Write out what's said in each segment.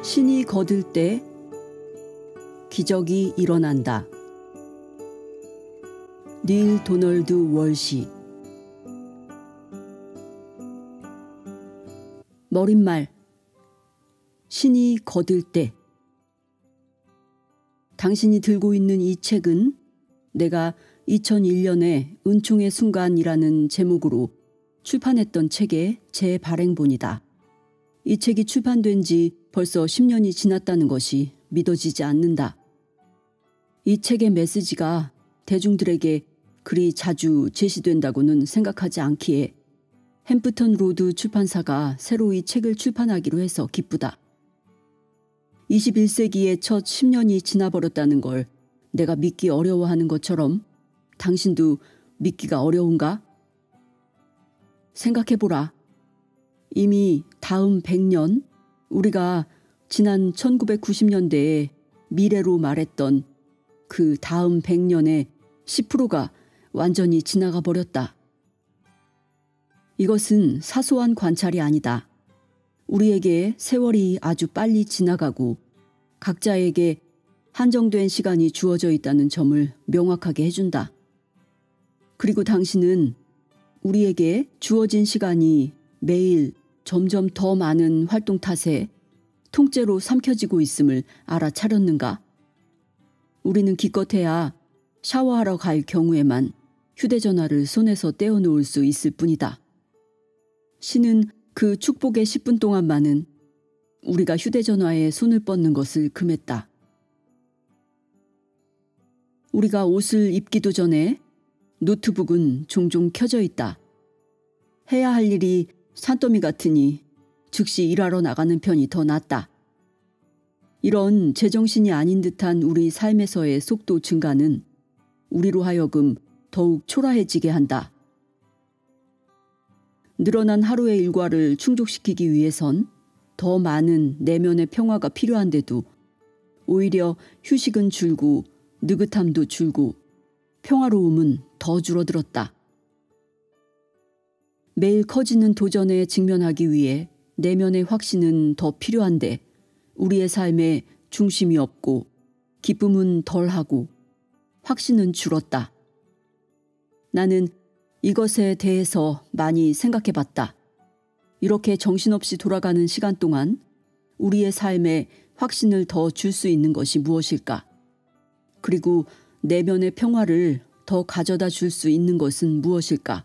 신이 거들 때 기적이 일어난다. 닐 도널드 월시. 머릿말. 신이 거들 때. 당신이 들고 있는 이 책은 내가 2001년에 은총의 순간이라는 제목으로 출판했던 책의 재발행본이다. 이 책이 출판된 지 벌써 10년이 지났다는 것이 믿어지지 않는다. 이 책의 메시지가 대중들에게 그리 자주 제시된다고는 생각하지 않기에 햄프턴 로드 출판사가 새로 이 책을 출판하기로 해서 기쁘다. 21세기의 첫 10년이 지나버렸다는 걸 내가 믿기 어려워하는 것처럼 당신도 믿기가 어려운가? 생각해보라. 이미 다음 100년, 우리가 지난 1990년대에 미래로 말했던 그 다음 100년의 10%가 완전히 지나가 버렸다. 이것은 사소한 관찰이 아니다. 우리에게 세월이 아주 빨리 지나가고 각자에게 한정된 시간이 주어져 있다는 점을 명확하게 해준다. 그리고 당신은 우리에게 주어진 시간이 매일 점점 더 많은 활동 탓에 통째로 삼켜지고 있음을 알아차렸는가? 우리는 기껏해야 샤워하러 갈 경우에만 휴대전화를 손에서 떼어놓을 수 있을 뿐이다. 신은 그 축복의 10분 동안만은 우리가 휴대전화에 손을 뻗는 것을 금했다. 우리가 옷을 입기도 전에 노트북은 종종 켜져 있다. 해야 할 일이 산더미 같으니 즉시 일하러 나가는 편이 더 낫다. 이런 제정신이 아닌 듯한 우리 삶에서의 속도 증가는 우리로 하여금 더욱 초라해지게 한다. 늘어난 하루의 일과를 충족시키기 위해선 더 많은 내면의 평화가 필요한데도 오히려 휴식은 줄고 느긋함도 줄고 평화로움은 더 줄어들었다. 매일 커지는 도전에 직면하기 위해 내면의 확신은 더 필요한데 우리의 삶에 중심이 없고 기쁨은 덜하고 확신은 줄었다. 나는 이것에 대해서 많이 생각해봤다. 이렇게 정신없이 돌아가는 시간 동안 우리의 삶에 확신을 더 줄 수 있는 것이 무엇일까? 그리고 내면의 평화를 더 가져다 줄 수 있는 것은 무엇일까?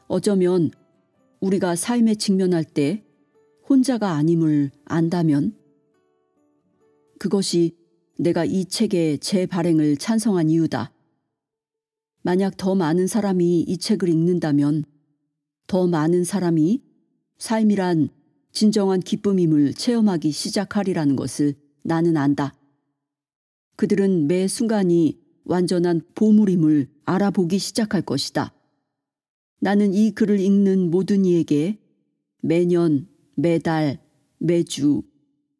어쩌면 우리가 삶에 직면할 때 혼자가 아님을 안다면 그것이 내가 이 책의 재발행을 찬성한 이유다. 만약 더 많은 사람이 이 책을 읽는다면 더 많은 사람이 삶이란 진정한 기쁨임을 체험하기 시작하리라는 것을 나는 안다. 그들은 매 순간이 완전한 보물임을 알아보기 시작할 것이다. 나는 이 글을 읽는 모든 이에게 매년, 매달, 매주,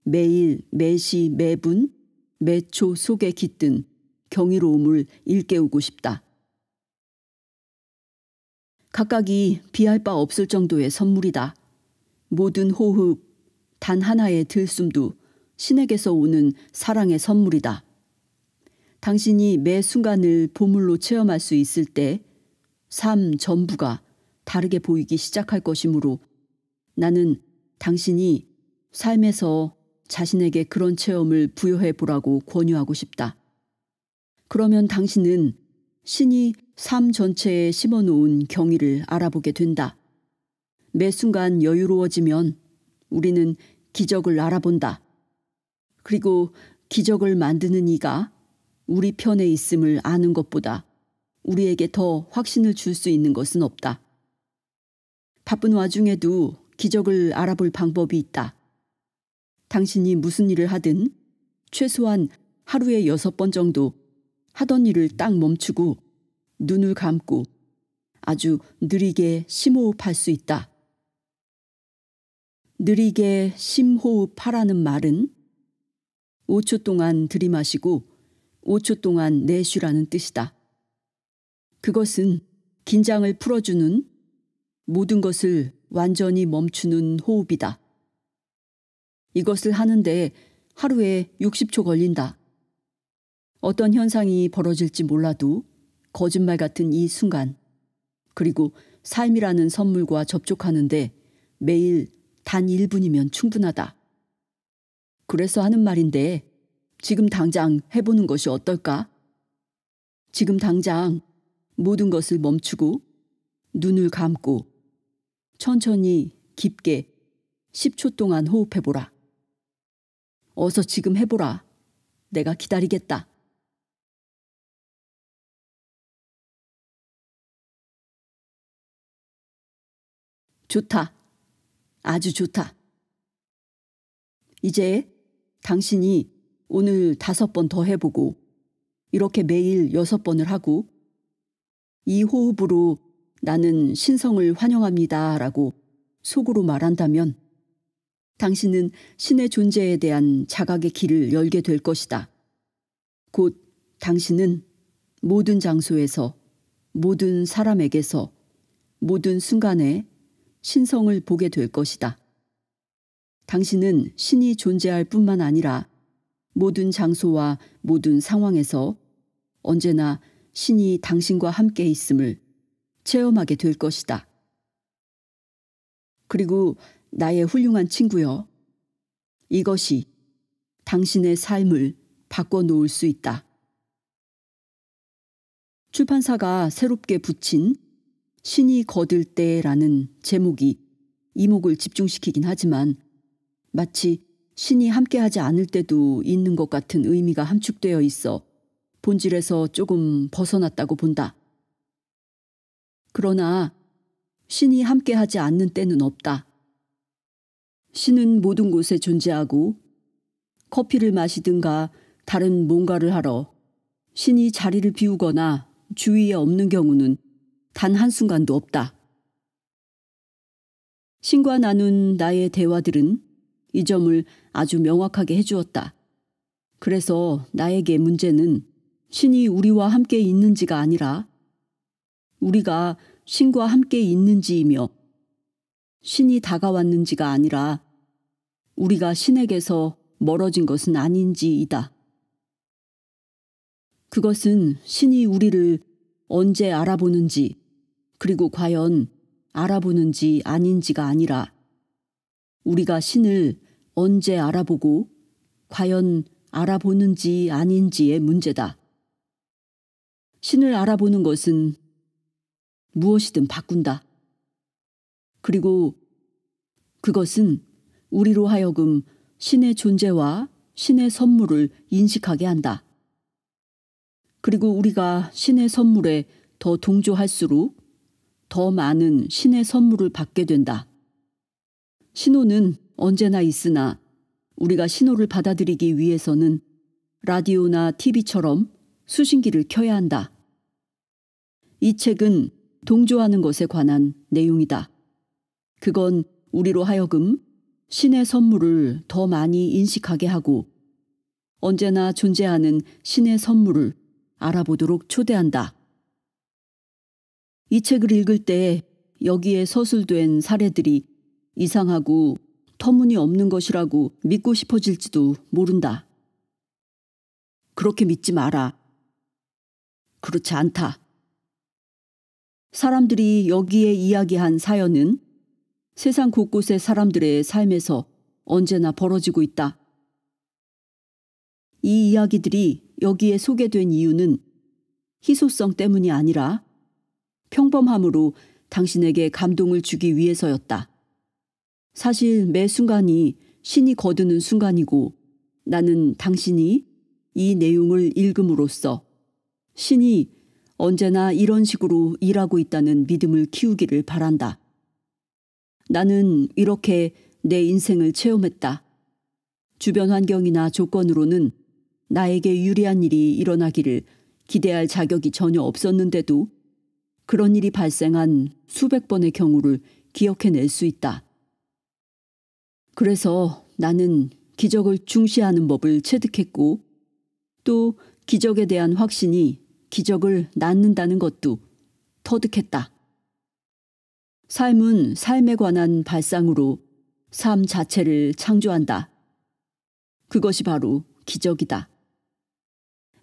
매일, 매시, 매분, 매초 속에 깃든 경이로움을 일깨우고 싶다. 각각이 비할 바 없을 정도의 선물이다. 모든 호흡, 단 하나의 들숨도 신에게서 오는 사랑의 선물이다. 당신이 매 순간을 보물로 체험할 수 있을 때 삶 전부가 다르게 보이기 시작할 것이므로 나는 당신이 삶에서 자신에게 그런 체험을 부여해 보라고 권유하고 싶다. 그러면 당신은 신이 삶 전체에 심어놓은 경의를 알아보게 된다. 매 순간 여유로워지면 우리는 기적을 알아본다. 그리고 기적을 만드는 이가 우리 편에 있음을 아는 것보다 우리에게 더 확신을 줄 수 있는 것은 없다. 바쁜 와중에도 기적을 알아볼 방법이 있다. 당신이 무슨 일을 하든 최소한 하루에 6번 정도 하던 일을 딱 멈추고 눈을 감고 아주 느리게 심호흡할 수 있다. 느리게 심호흡하라는 말은 5초 동안 들이마시고 5초 동안 내쉬라는 뜻이다. 그것은 긴장을 풀어주는 모든 것을 완전히 멈추는 호흡이다. 이것을 하는데 하루에 60초 걸린다. 어떤 현상이 벌어질지 몰라도 거짓말 같은 이 순간, 그리고 삶이라는 선물과 접촉하는데 매일 단 1분이면 충분하다. 그래서 하는 말인데 지금 당장 해보는 것이 어떨까? 지금 당장 모든 것을 멈추고 눈을 감고 천천히 깊게 10초 동안 호흡해보라. 어서 지금 해보라. 내가 기다리겠다. 좋다. 아주 좋다. 이제 당신이 오늘 5번 더 해보고 이렇게 매일 6번을 하고 이 호흡으로 나는 신성을 환영합니다 라고 속으로 말한다면 당신은 신의 존재에 대한 자각의 길을 열게 될 것이다. 곧 당신은 모든 장소에서, 모든 사람에게서, 모든 순간에 신성을 보게 될 것이다. 당신은 신이 존재할 뿐만 아니라 모든 장소와 모든 상황에서 언제나 신이 당신과 함께 있음을 체험하게 될 것이다. 그리고 나의 훌륭한 친구여, 이것이 당신의 삶을 바꿔놓을 수 있다. 출판사가 새롭게 붙인 신이 거들 때라는 제목이 이목을 집중시키긴 하지만 마치 신이 함께하지 않을 때도 있는 것 같은 의미가 함축되어 있어 본질에서 조금 벗어났다고 본다. 그러나 신이 함께하지 않는 때는 없다. 신은 모든 곳에 존재하고 커피를 마시든가 다른 뭔가를 하러 신이 자리를 비우거나 주위에 없는 경우는 단 한순간도 없다. 신과 나눈 나의 대화들은 이 점을 아주 명확하게 해주었다. 그래서 나에게 문제는 신이 우리와 함께 있는지가 아니라 우리가 신과 함께 있는지이며 신이 다가왔는지가 아니라 우리가 신에게서 멀어진 것은 아닌지이다. 그것은 신이 우리를 언제 알아보는지 그리고 과연 알아보는지 아닌지가 아니라 우리가 신을 언제 알아보고 과연 알아보는지 아닌지의 문제다. 신을 알아보는 것은 무엇이든 바꾼다. 그리고 그것은 우리로 하여금 신의 존재와 신의 선물을 인식하게 한다. 그리고 우리가 신의 선물에 더 동조할수록 더 많은 신의 선물을 받게 된다. 신호는 언제나 있으나 우리가 신호를 받아들이기 위해서는 라디오나 TV처럼 수신기를 켜야 한다. 이 책은 동조하는 것에 관한 내용이다. 그건 우리로 하여금 신의 선물을 더 많이 인식하게 하고 언제나 존재하는 신의 선물을 알아보도록 초대한다. 이 책을 읽을 때 여기에 서술된 사례들이 이상하고 터무니없는 것이라고 믿고 싶어질지도 모른다. 그렇게 믿지 마라. 그렇지 않다. 사람들이 여기에 이야기한 사연은 세상 곳곳의 사람들의 삶에서 언제나 벌어지고 있다. 이 이야기들이 여기에 소개된 이유는 희소성 때문이 아니라 평범함으로 당신에게 감동을 주기 위해서였다. 사실 매 순간이 신이 거두는 순간이고 나는 당신이 이 내용을 읽음으로써 신이 언제나 이런 식으로 일하고 있다는 믿음을 키우기를 바란다. 나는 이렇게 내 인생을 체험했다. 주변 환경이나 조건으로는 나에게 유리한 일이 일어나기를 기대할 자격이 전혀 없었는데도 그런 일이 발생한 수백 번의 경우를 기억해낼 수 있다. 그래서 나는 기적을 중시하는 법을 체득했고 또 기적에 대한 확신이 기적을 낳는다는 것도 터득했다. 삶은 삶에 관한 발상으로 삶 자체를 창조한다. 그것이 바로 기적이다.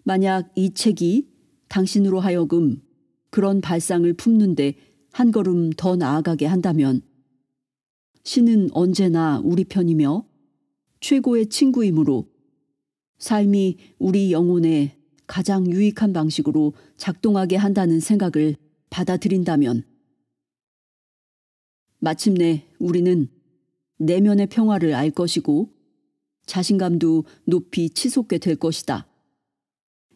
만약 이 책이 당신으로 하여금 그런 발상을 품는데 한 걸음 더 나아가게 한다면 신은 언제나 우리 편이며 최고의 친구이므로 삶이 우리 영혼에 가장 유익한 방식으로 작동하게 한다는 생각을 받아들인다면 마침내 우리는 내면의 평화를 알 것이고 자신감도 높이 치솟게 될 것이다.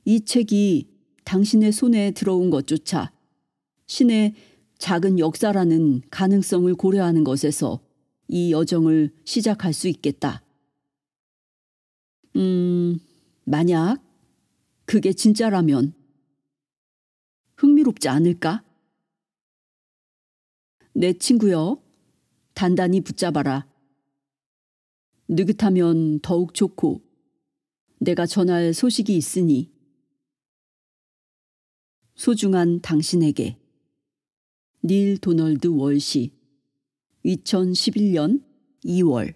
이 책이 당신의 손에 들어온 것조차 신의 작은 역사라는 가능성을 고려하는 것에서 이 여정을 시작할 수 있겠다. 만약 그게 진짜라면 흥미롭지 않을까? 내 친구여, 단단히 붙잡아라. 느긋하면 더욱 좋고 내가 전할 소식이 있으니 소중한 당신에게 닐 도널드 월시 2011년 2월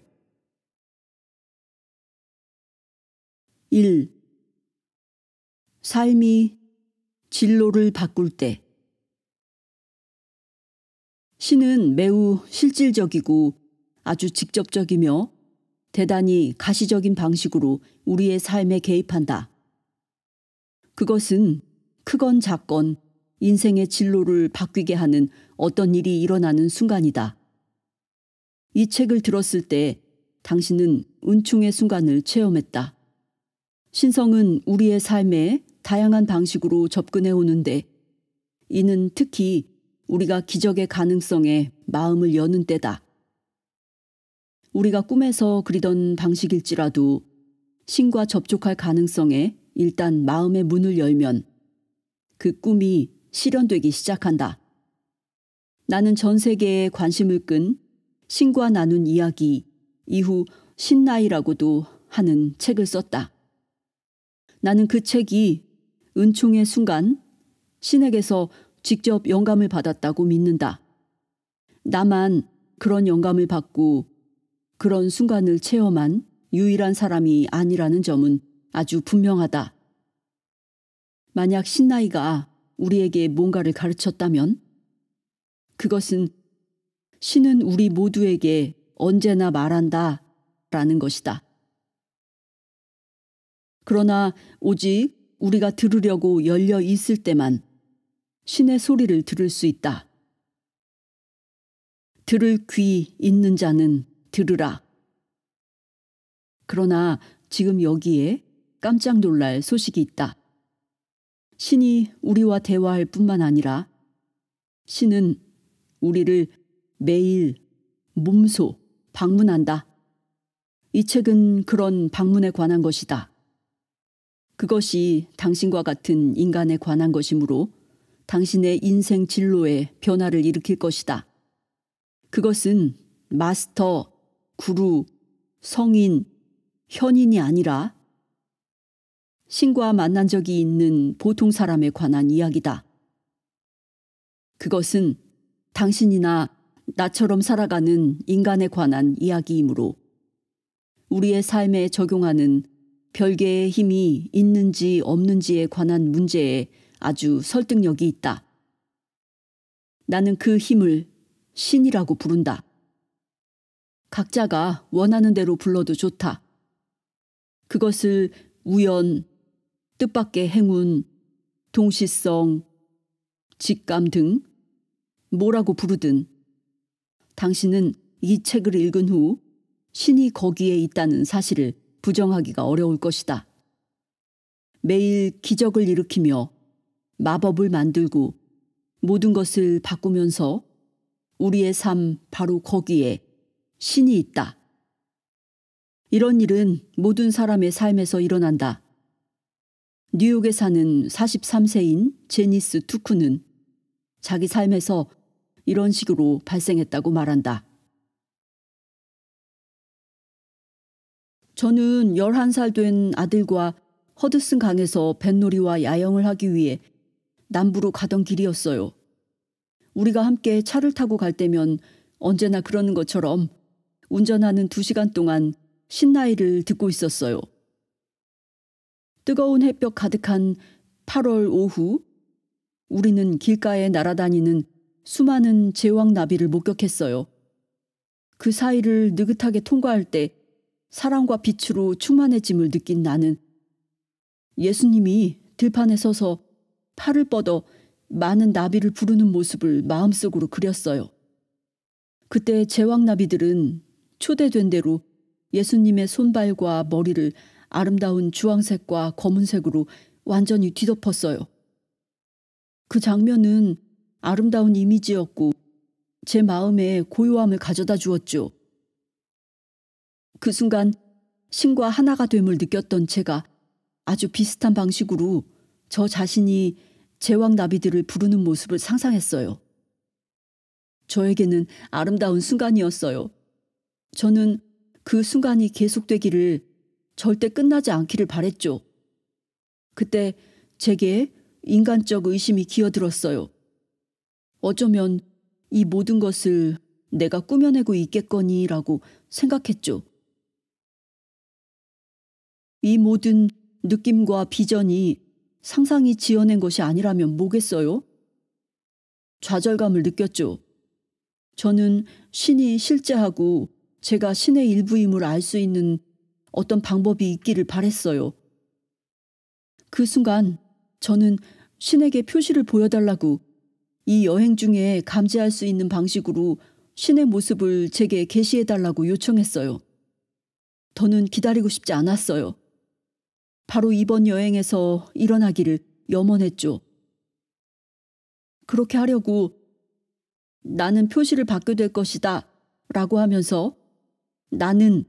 1. 삶이 진로를 바꿀 때 신은 매우 실질적이고 아주 직접적이며 대단히 가시적인 방식으로 우리의 삶에 개입한다. 그것은 크건 작건 인생의 진로를 바뀌게 하는 어떤 일이 일어나는 순간이다. 이 책을 들었을 때 당신은 은총의 순간을 체험했다. 신성은 우리의 삶에 다양한 방식으로 접근해 오는데 이는 특히 우리가 기적의 가능성에 마음을 여는 때다. 우리가 꿈에서 그리던 방식일지라도 신과 접촉할 가능성에 일단 마음의 문을 열면 그 꿈이 실현되기 시작한다. 나는 전 세계에 관심을 끈 신과 나눈 이야기, 이후 신나이라고도 하는 책을 썼다. 나는 그 책이 은총의 순간 신에게서 직접 영감을 받았다고 믿는다. 나만 그런 영감을 받고 그런 순간을 체험한 유일한 사람이 아니라는 점은 아주 분명하다. 만약 신나이가 우리에게 뭔가를 가르쳤다면 그것은 신은 우리 모두에게 언제나 말한다 라는 것이다. 그러나 오직 우리가 들으려고 열려 있을 때만 신의 소리를 들을 수 있다. 들을 귀 있는 자는 들으라. 그러나 지금 여기에 깜짝 놀랄 소식이 있다. 신이 우리와 대화할 뿐만 아니라 신은 우리를 매일 몸소 방문한다. 이 책은 그런 방문에 관한 것이다. 그것이 당신과 같은 인간에 관한 것이므로 당신의 인생 진로에 변화를 일으킬 것이다. 그것은 마스터, 구루, 성인, 현인이 아니라 신과 만난 적이 있는 보통 사람에 관한 이야기다. 그것은 당신이나 나처럼 살아가는 인간에 관한 이야기이므로 우리의 삶에 적용하는 별개의 힘이 있는지 없는지에 관한 문제에 아주 설득력이 있다. 나는 그 힘을 신이라고 부른다. 각자가 원하는 대로 불러도 좋다. 그것을 우연, 뜻밖의 행운, 동시성, 직감 등 뭐라고 부르든 당신은 이 책을 읽은 후 신이 거기에 있다는 사실을 부정하기가 어려울 것이다. 매일 기적을 일으키며 마법을 만들고 모든 것을 바꾸면서 우리의 삶 바로 거기에 신이 있다. 이런 일은 모든 사람의 삶에서 일어난다. 뉴욕에 사는 43세인 제니스 투쿠는 자기 삶에서 이런 식으로 발생했다고 말한다. 저는 11살 된 아들과 허드슨 강에서 뱃놀이와 야영을 하기 위해 남부로 가던 길이었어요. 우리가 함께 차를 타고 갈 때면 언제나 그러는 것처럼 운전하는 2시간 동안 신나이를 듣고 있었어요. 뜨거운 햇볕 가득한 8월 오후, 우리는 길가에 날아다니는 수많은 제왕나비를 목격했어요. 그 사이를 느긋하게 통과할 때 사랑과 빛으로 충만해짐을 느낀 나는 예수님이 들판에 서서 팔을 뻗어 많은 나비를 부르는 모습을 마음속으로 그렸어요. 그때 제왕나비들은 초대된 대로 예수님의 손발과 머리를 아름다운 주황색과 검은색으로 완전히 뒤덮었어요. 그 장면은 아름다운 이미지였고 제 마음에 고요함을 가져다 주었죠. 그 순간 신과 하나가 됨을 느꼈던 제가 아주 비슷한 방식으로 저 자신이 제왕나비들을 부르는 모습을 상상했어요. 저에게는 아름다운 순간이었어요. 저는 그 순간이 계속되기를, 절대 끝나지 않기를 바랬죠. 그때 제게 인간적 의심이 기어들었어요. 어쩌면 이 모든 것을 내가 꾸며내고 있겠거니라고 생각했죠. 이 모든 느낌과 비전이 상상이 지어낸 것이 아니라면 뭐겠어요? 좌절감을 느꼈죠. 저는 신이 실제하고 제가 신의 일부임을 알 수 있는 어떤 방법이 있기를 바랬어요. 그 순간 저는 신에게 표시를 보여달라고, 이 여행 중에 감지할 수 있는 방식으로 신의 모습을 제게 계시해달라고 요청했어요. 더는 기다리고 싶지 않았어요. 바로 이번 여행에서 일어나기를 염원했죠. 그렇게 하려고 나는 표시를 받게 될 것이다 라고 하면서 나는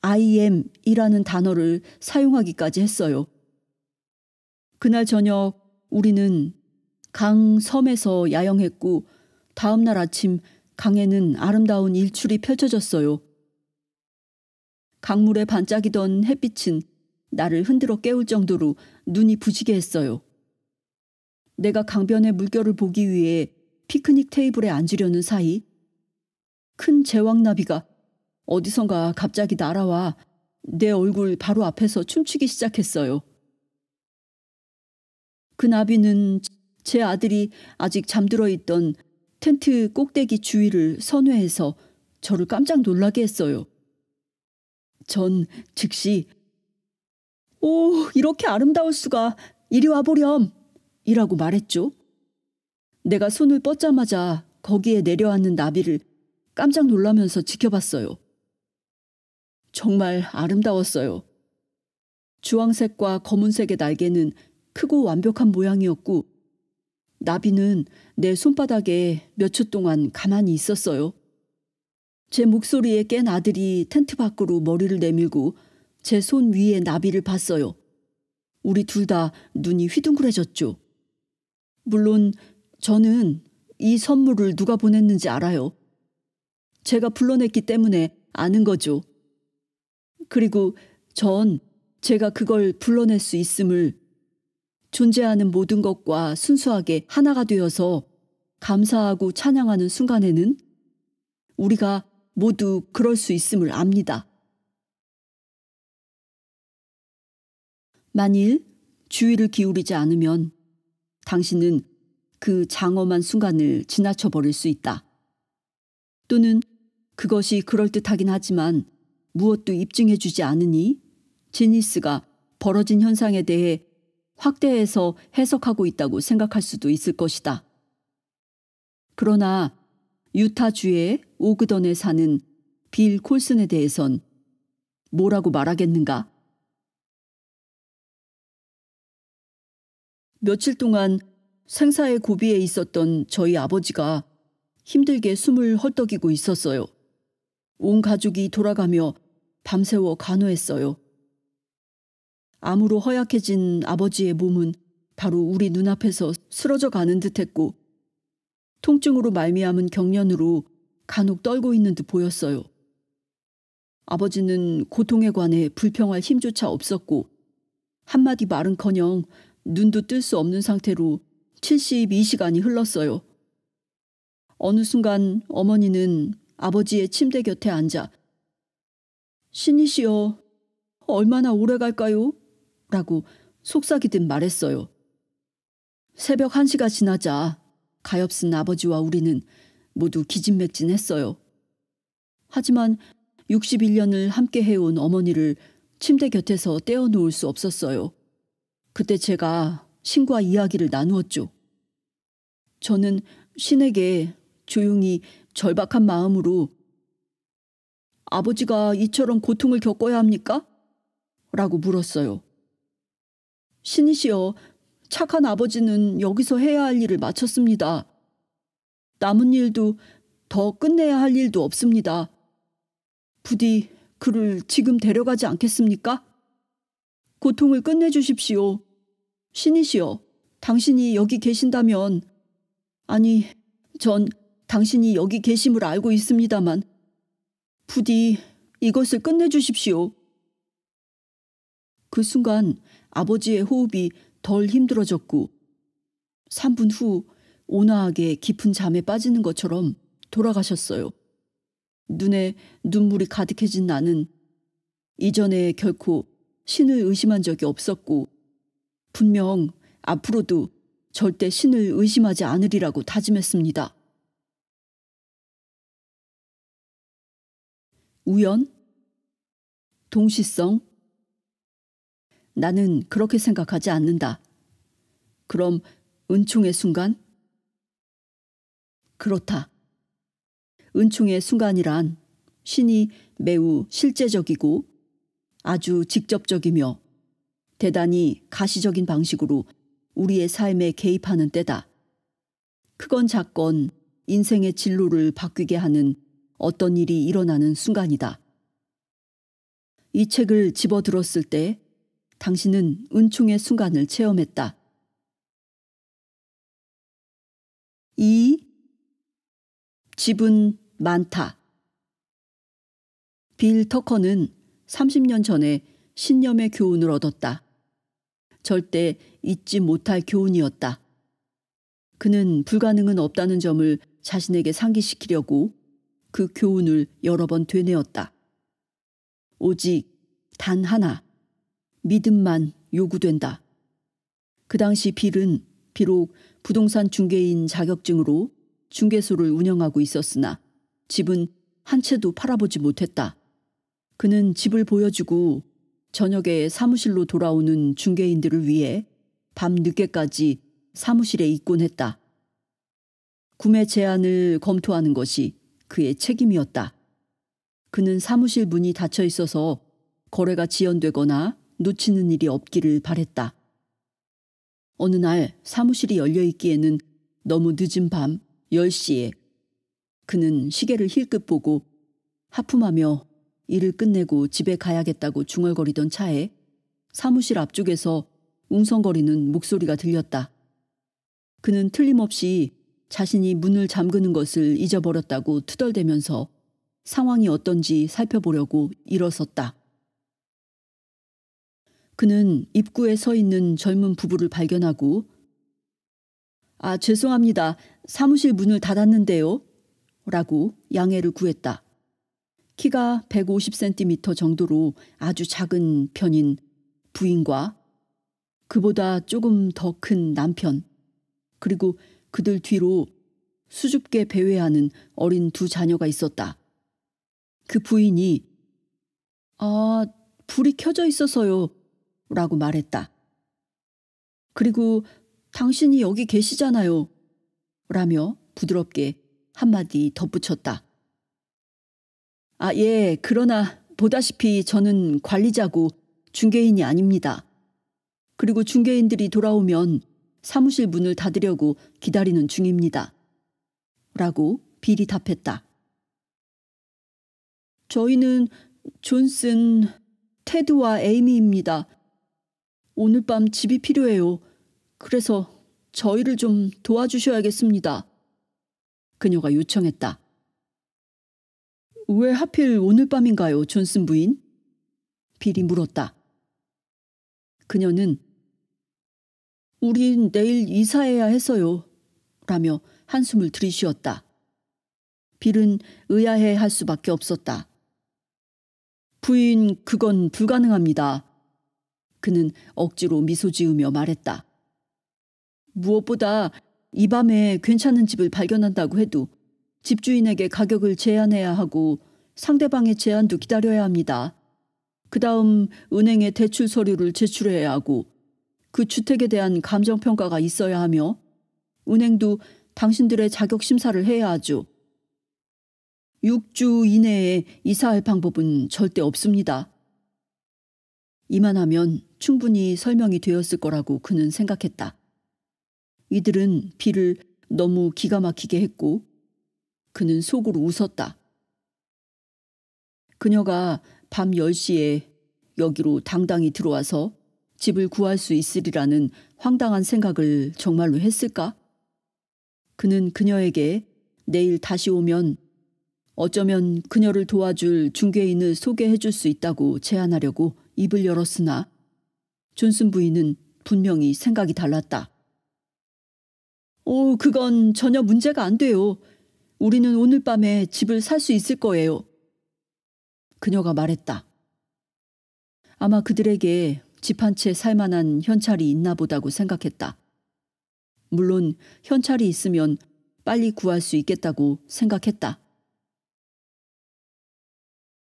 I am 이라는 단어를 사용하기까지 했어요. 그날 저녁 우리는 강 섬에서 야영했고 다음 날 아침 강에는 아름다운 일출이 펼쳐졌어요. 강물에 반짝이던 햇빛은 나를 흔들어 깨울 정도로 눈이 부시게 했어요. 내가 강변의 물결을 보기 위해 피크닉 테이블에 앉으려는 사이 큰 제왕나비가 어디선가 갑자기 날아와 내 얼굴 바로 앞에서 춤추기 시작했어요. 그 나비는 제 아들이 아직 잠들어 있던 텐트 꼭대기 주위를 선회해서 저를 깜짝 놀라게 했어요. 전 즉시 "오, 이렇게 아름다울 수가. 이리 와보렴." 이라고 말했죠. 내가 손을 뻗자마자 거기에 내려앉는 나비를 깜짝 놀라면서 지켜봤어요. 정말 아름다웠어요. 주황색과 검은색의 날개는 크고 완벽한 모양이었고 나비는 내 손바닥에 몇 초 동안 가만히 있었어요. 제 목소리에 깬 아들이 텐트 밖으로 머리를 내밀고 제 손 위에 나비를 봤어요. 우리 둘 다 눈이 휘둥그레졌죠. 물론 저는 이 선물을 누가 보냈는지 알아요. 제가 불러냈기 때문에 아는 거죠. 그리고 전 제가 그걸 불러낼 수 있음을, 존재하는 모든 것과 순수하게 하나가 되어서 감사하고 찬양하는 순간에는 우리가 모두 그럴 수 있음을 압니다. 만일 주의를 기울이지 않으면 당신은 그 장엄한 순간을 지나쳐 버릴 수 있다. 또는 그것이 그럴듯하긴 하지만 무엇도 입증해주지 않으니 제니스가 벌어진 현상에 대해 확대해서 해석하고 있다고 생각할 수도 있을 것이다. 그러나 유타주의 오그던에 사는 빌 콜슨에 대해선 뭐라고 말하겠는가? 며칠 동안 생사의 고비에 있었던 저희 아버지가 힘들게 숨을 헐떡이고 있었어요. 온 가족이 돌아가며 밤새워 간호했어요. 암으로 허약해진 아버지의 몸은 바로 우리 눈앞에서 쓰러져 가는 듯했고 통증으로 말미암은 경련으로 간혹 떨고 있는 듯 보였어요. 아버지는 고통에 관해 불평할 힘조차 없었고 한마디 말은커녕 눈도 뜰 수 없는 상태로 72시간이 흘렀어요. 어느 순간 어머니는 아버지의 침대 곁에 앉아 신이시여, 얼마나 오래 갈까요? 라고 속삭이듯 말했어요. 새벽 1시가 지나자 가엾은 아버지와 우리는 모두 기진맥진했어요. 하지만 61년을 함께 해온 어머니를 침대 곁에서 떼어놓을 수 없었어요. 그때 제가 신과 이야기를 나누었죠. 저는 신에게 조용히 절박한 마음으로 아버지가 이처럼 고통을 겪어야 합니까? 라고 물었어요. 신이시여, 착한 아버지는 여기서 해야 할 일을 마쳤습니다. 남은 일도 더 끝내야 할 일도 없습니다. 부디 그를 지금 데려가지 않겠습니까? 고통을 끝내주십시오. 신이시여, 당신이 여기 계신다면, 아니, 전 당신이 여기 계심을 알고 있습니다만, 부디 이것을 끝내주십시오. 그 순간 아버지의 호흡이 덜 힘들어졌고 3분 후 온화하게 깊은 잠에 빠지는 것처럼 돌아가셨어요. 눈에 눈물이 가득해진 나는 이전에 결코 신을 의심한 적이 없었고 분명 앞으로도 절대 신을 의심하지 않으리라고 다짐했습니다. 우연? 동시성? 나는 그렇게 생각하지 않는다. 그럼 은총의 순간? 그렇다. 은총의 순간이란 신이 매우 실제적이고 아주 직접적이며 대단히 가시적인 방식으로 우리의 삶에 개입하는 때다. 크건 작건 인생의 진로를 바뀌게 하는 어떤 일이 일어나는 순간이다. 이 책을 집어들었을 때 당신은 은총의 순간을 체험했다. 2. 집은 많다. 빌 터커는 30년 전에 신념의 교훈을 얻었다. 절대 잊지 못할 교훈이었다. 그는 불가능은 없다는 점을 자신에게 상기시키려고 그 교훈을 여러 번 되뇌었다. 오직 단 하나, 믿음만 요구된다. 그 당시 빌은 비록 부동산 중개인 자격증으로 중개소를 운영하고 있었으나 집은 한 채도 팔아보지 못했다. 그는 집을 보여주고 저녁에 사무실로 돌아오는 중개인들을 위해 밤 늦게까지 사무실에 있곤 했다. 구매 제안을 검토하는 것이 그의 책임이었다. 그는 사무실 문이 닫혀 있어서 거래가 지연되거나 놓치는 일이 없기를 바랬다. 어느 날 사무실이 열려 있기에는 너무 늦은 밤 10시에 그는 시계를 힐끗 보고 하품하며 일을 끝내고 집에 가야겠다고 중얼거리던 차에 사무실 앞쪽에서 웅성거리는 목소리가 들렸다. 그는 틀림없이 자신이 문을 잠그는 것을 잊어버렸다고 투덜대면서 상황이 어떤지 살펴보려고 일어섰다. 그는 입구에 서 있는 젊은 부부를 발견하고 아, 죄송합니다. 사무실 문을 닫았는데요. 라고 양해를 구했다. 키가 150cm 정도로 아주 작은 편인 부인과 그보다 조금 더 큰 남편, 그리고 그들 뒤로 수줍게 배회하는 어린 2 자녀가 있었다. 그 부인이 아, 불이 켜져 있어서요. 라고 말했다. 그리고 당신이 여기 계시잖아요. 라며 부드럽게 한마디 덧붙였다. 아, 예, 그러나 보다시피 저는 관리자고 중개인이 아닙니다. 그리고 중개인들이 돌아오면 사무실 문을 닫으려고 기다리는 중입니다. 라고 빌이 답했다. 저희는 존슨, 테드와 에이미입니다. 오늘 밤 집이 필요해요. 그래서 저희를 좀 도와주셔야겠습니다. 그녀가 요청했다. 왜 하필 오늘 밤인가요, 존슨 부인? 빌이 물었다. 그녀는 우린 내일 이사해야 해서요. 라며 한숨을 들이쉬었다. 빌은 의아해할 수밖에 없었다. 부인, 그건 불가능합니다. 그는 억지로 미소 지으며 말했다. 무엇보다 이 밤에 괜찮은 집을 발견한다고 해도 집주인에게 가격을 제안해야 하고 상대방의 제안도 기다려야 합니다. 그 다음 은행에 대출 서류를 제출해야 하고 그 주택에 대한 감정평가가 있어야 하며 은행도 당신들의 자격 심사를 해야 하죠. 6주 이내에 이사할 방법은 절대 없습니다. 이만하면 충분히 설명이 되었을 거라고 그는 생각했다. 이들은 비를 너무 기가 막히게 했고 그는 속으로 웃었다. 그녀가 밤 10시에 여기로 당당히 들어와서 집을 구할 수 있으리라는 황당한 생각을 정말로 했을까? 그는 그녀에게 내일 다시 오면 어쩌면 그녀를 도와줄 중개인을 소개해 줄 수 있다고 제안하려고 입을 열었으나 존슨 부인은 분명히 생각이 달랐다. 그건 전혀 문제가 안 돼요. 우리는 오늘 밤에 집을 살 수 있을 거예요. 그녀가 말했다. 아마 그들에게 집 한 채 살 만한 현찰이 있나 보다고 생각했다. 물론 현찰이 있으면 빨리 구할 수 있겠다고 생각했다.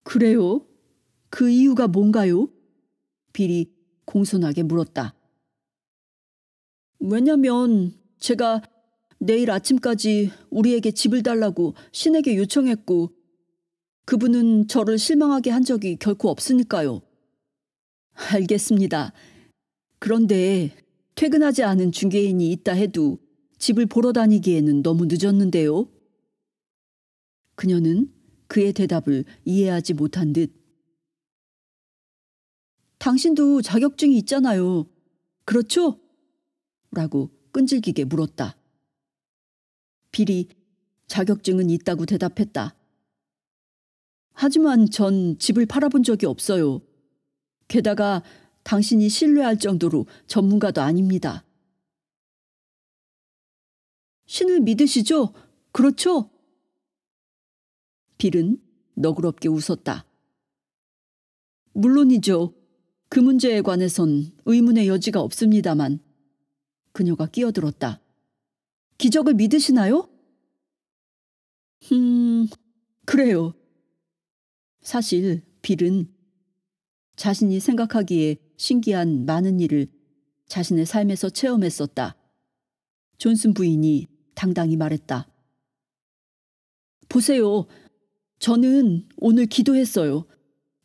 그래요? 그 이유가 뭔가요? 빌이 공손하게 물었다. 왜냐면 제가 내일 아침까지 우리에게 집을 달라고 신에게 요청했고 그분은 저를 실망하게 한 적이 결코 없으니까요. 알겠습니다. 그런데 퇴근하지 않은 중개인이 있다 해도 집을 보러 다니기에는 너무 늦었는데요. 그녀는 그의 대답을 이해하지 못한 듯 당신도 자격증이 있잖아요. 그렇죠? 라고 끈질기게 물었다. 빌이 자격증은 있다고 대답했다. 하지만 전 집을 팔아본 적이 없어요. 게다가 당신이 신뢰할 정도로 전문가도 아닙니다. 신을 믿으시죠? 그렇죠? 빌은 너그럽게 웃었다. 물론이죠. 그 문제에 관해선 의문의 여지가 없습니다만. 그녀가 끼어들었다. 기적을 믿으시나요? 그래요. 사실 빌은 자신이 생각하기에 신기한 많은 일을 자신의 삶에서 체험했었다. 존슨 부인이 당당히 말했다. 보세요. 저는 오늘 기도했어요.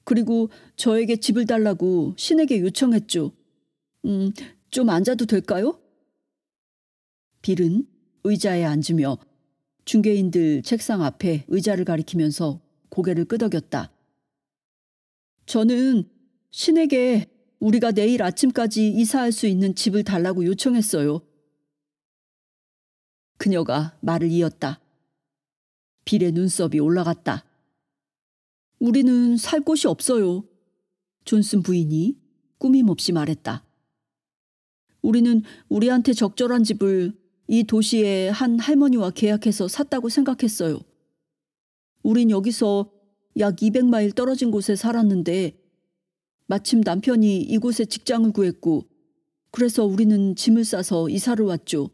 그리고 저에게 집을 달라고 신에게 요청했죠. 좀 앉아도 될까요? 빌은 의자에 앉으며 중개인들 책상 앞에 의자를 가리키면서 고개를 끄덕였다. 저는 신에게 우리가 내일 아침까지 이사할 수 있는 집을 달라고 요청했어요. 그녀가 말을 이었다. 빌의 눈썹이 올라갔다. 우리는 살 곳이 없어요. 존슨 부인이 꾸밈없이 말했다. 우리는 우리한테 적절한 집을 이 도시의 한 할머니와 계약해서 샀다고 생각했어요. 우린 여기서 약 200마일 떨어진 곳에 살았는데 마침 남편이 이곳에 직장을 구했고 그래서 우리는 짐을 싸서 이사를 왔죠.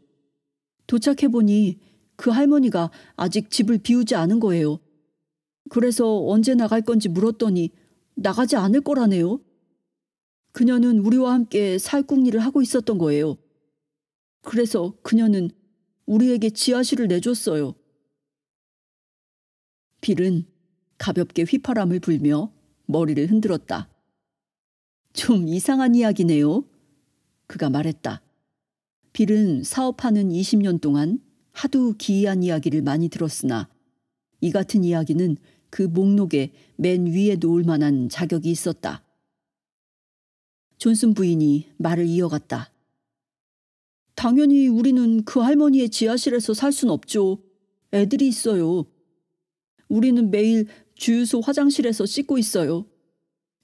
도착해보니 그 할머니가 아직 집을 비우지 않은 거예요. 그래서 언제 나갈 건지 물었더니 나가지 않을 거라네요. 그녀는 우리와 함께 살궁리를 하고 있었던 거예요. 그래서 그녀는 우리에게 지하실을 내줬어요. 빌은 가볍게 휘파람을 불며 머리를 흔들었다. 좀 이상한 이야기네요. 그가 말했다. 빌은 사업하는 20년 동안 하도 기이한 이야기를 많이 들었으나 이 같은 이야기는 그 목록에 맨 위에 놓을 만한 자격이 있었다. 존슨 부인이 말을 이어갔다. 당연히 우리는 그 할머니의 지하실에서 살 순 없죠. 애들이 있어요. 우리는 매일 주유소 화장실에서 씻고 있어요.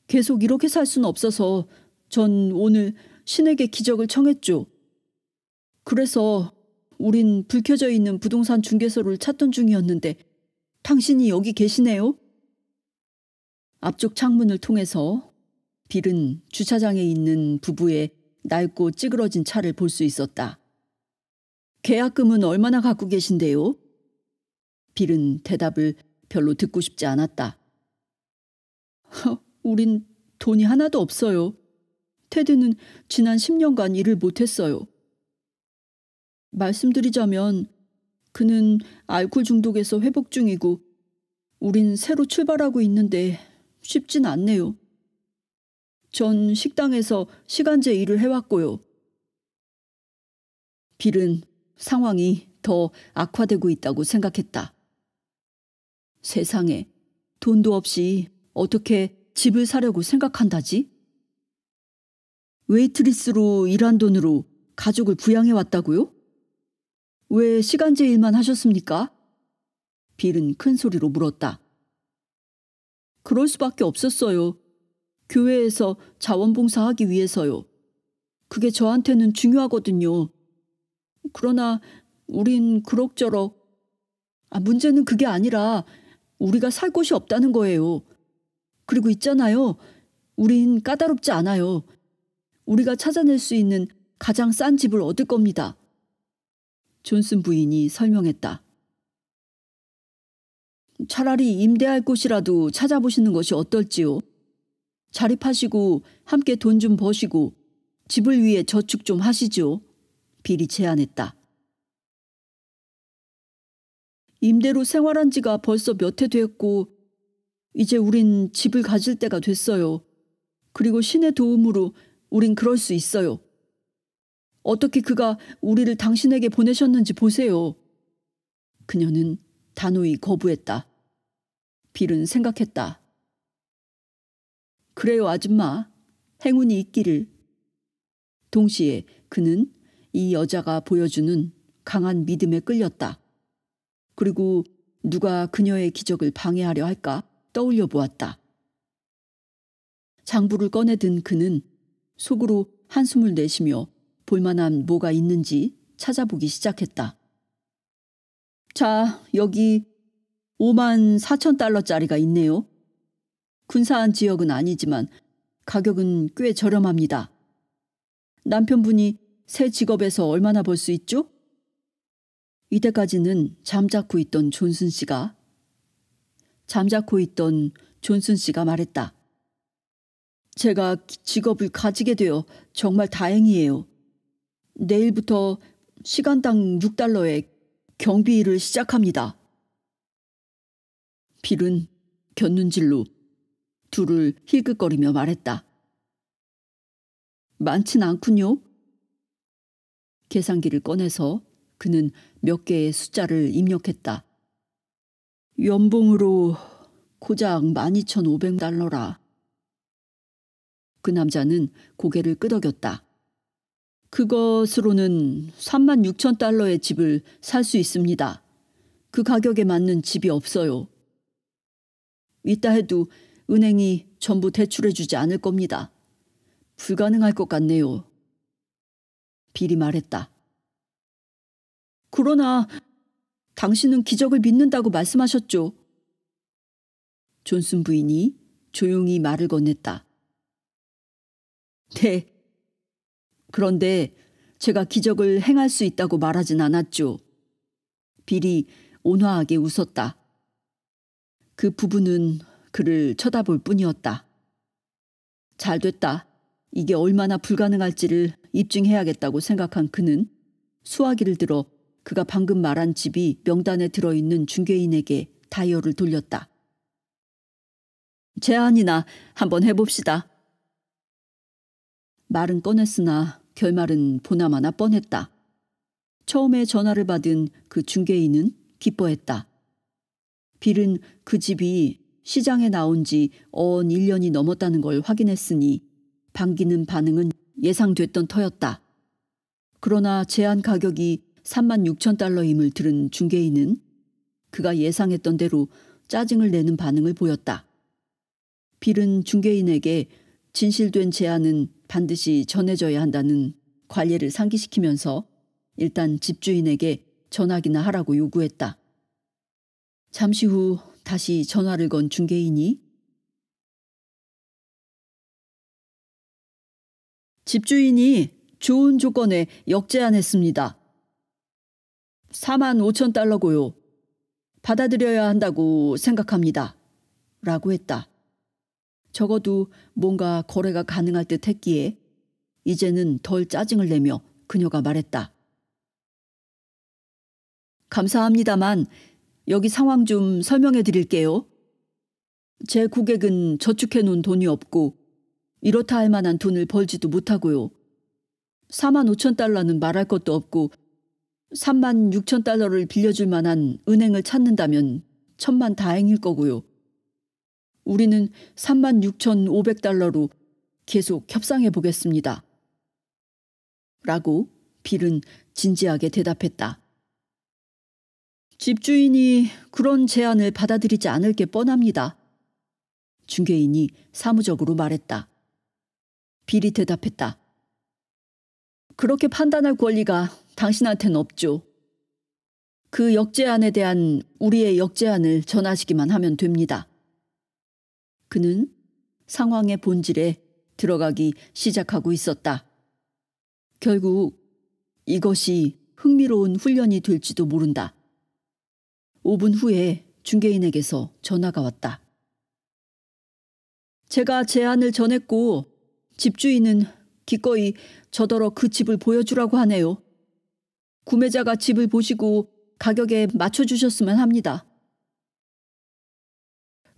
계속 이렇게 살 수는 없어서 전 오늘 신에게 기적을 청했죠. 그래서 우린 불 켜져 있는 부동산 중개소를 찾던 중이었는데 당신이 여기 계시네요? 앞쪽 창문을 통해서 빌은 주차장에 있는 부부의 낡고 찌그러진 차를 볼 수 있었다. 계약금은 얼마나 갖고 계신데요? 빌은 대답을 별로 듣고 싶지 않았다. 우린 돈이 하나도 없어요. 테드는 지난 10년간 일을 못했어요. 말씀드리자면 그는 알코올 중독에서 회복 중이고 우린 새로 출발하고 있는데 쉽진 않네요. 전 식당에서 시간제 일을 해왔고요. 빌은 상황이 더 악화되고 있다고 생각했다. 세상에, 돈도 없이 어떻게 집을 사려고 생각한다지? 웨이트리스로 일한 돈으로 가족을 부양해왔다고요? 왜 시간제 일만 하셨습니까? 빌은 큰 소리로 물었다. 그럴 수밖에 없었어요. 교회에서 자원봉사하기 위해서요. 그게 저한테는 중요하거든요. 그러나 우린 그럭저럭. 문제는 그게 아니라 우리가 살 곳이 없다는 거예요. 그리고 있잖아요. 우린 까다롭지 않아요. 우리가 찾아낼 수 있는 가장 싼 집을 얻을 겁니다. 존슨 부인이 설명했다. 차라리 임대할 곳이라도 찾아보시는 것이 어떨지요. 자립하시고 함께 돈 좀 버시고 집을 위해 저축 좀 하시죠. 빌이 제안했다. 임대로 생활한 지가 벌써 몇 해 됐고 이제 우린 집을 가질 때가 됐어요. 그리고 신의 도움으로 우린 그럴 수 있어요. 어떻게 그가 우리를 당신에게 보내셨는지 보세요. 그녀는 단호히 거부했다. 빌은 생각했다. 그래요, 아줌마. 행운이 있기를. 동시에 그는 이 여자가 보여주는 강한 믿음에 끌렸다. 그리고 누가 그녀의 기적을 방해하려 할까 떠올려 보았다. 장부를 꺼내든 그는 속으로 한숨을 내쉬며 볼만한 뭐가 있는지 찾아보기 시작했다. 자, 여기 54,000달러짜리가 있네요. 근사한 지역은 아니지만 가격은 꽤 저렴합니다. 남편분이 새 직업에서 얼마나 벌 수 있죠? 이때까지는 잠자코 있던 존슨 씨가 말했다. 제가 직업을 가지게 되어 정말 다행이에요. 내일부터 시간당 6달러에 경비 일을 시작합니다. 빌은 곁눈질로 둘을 힐끗거리며 말했다. 많진 않군요. 계산기를 꺼내서 그는 몇 개의 숫자를 입력했다. 연봉으로 고작 12,500달러라. 그 남자는 고개를 끄덕였다. 그것으로는 36,000달러의 집을 살 수 있습니다. 그 가격에 맞는 집이 없어요. 있다 해도 은행이 전부 대출해주지 않을 겁니다. 불가능할 것 같네요. 빌이 말했다. 그러나 당신은 기적을 믿는다고 말씀하셨죠. 존슨 부인이 조용히 말을 건넸다. 네. 그런데 제가 기적을 행할 수 있다고 말하진 않았죠. 빌이 온화하게 웃었다. 그 부부는 그를 쳐다볼 뿐이었다. 잘됐다. 이게 얼마나 불가능할지를 입증해야겠다고 생각한 그는 수화기를 들어 그가 방금 말한 집이 명단에 들어있는 중개인에게 다이얼을 돌렸다. 제안이나 한번 해봅시다. 말은 꺼냈으나 결말은 보나마나 뻔했다. 처음에 전화를 받은 그 중개인은 기뻐했다. 빌은 그 집이 시장에 나온 지 언 1년이 넘었다는 걸 확인했으니 반기는 반응은 예상됐던 터였다. 그러나 제안 가격이 36,000달러임을 들은 중개인은 그가 예상했던 대로 짜증을 내는 반응을 보였다. 빌은 중개인에게 진실된 제안은 반드시 전해져야 한다는 관례를 상기시키면서 일단 집주인에게 전화기나 하라고 요구했다. 잠시 후 다시 전화를 건 중개인이 집주인이 좋은 조건에 역제안했습니다. 4만 5천 달러고요. 받아들여야 한다고 생각합니다. 라고 했다. 적어도 뭔가 거래가 가능할 듯 했기에 이제는 덜 짜증을 내며 그녀가 말했다. 감사합니다만 여기 상황 좀 설명해 드릴게요. 제 고객은 저축해 놓은 돈이 없고 이렇다 할 만한 돈을 벌지도 못하고요. 4만 5천 달러는 말할 것도 없고 3만 6천 달러를 빌려줄 만한 은행을 찾는다면 천만 다행일 거고요. 우리는 3만 6천 500달러로 계속 협상해 보겠습니다. 라고 빌은 진지하게 대답했다. 집주인이 그런 제안을 받아들이지 않을 게 뻔합니다. 중개인이 사무적으로 말했다. 빌이 대답했다. 그렇게 판단할 권리가 당신한테는 없죠. 그 역제안에 대한 우리의 역제안을 전하시기만 하면 됩니다. 그는 상황의 본질에 들어가기 시작하고 있었다. 결국 이것이 흥미로운 훈련이 될지도 모른다. 5분 후에 중개인에게서 전화가 왔다. 제가 제안을 전했고 집주인은 기꺼이 저더러 그 집을 보여주라고 하네요. 구매자가 집을 보시고 가격에 맞춰주셨으면 합니다.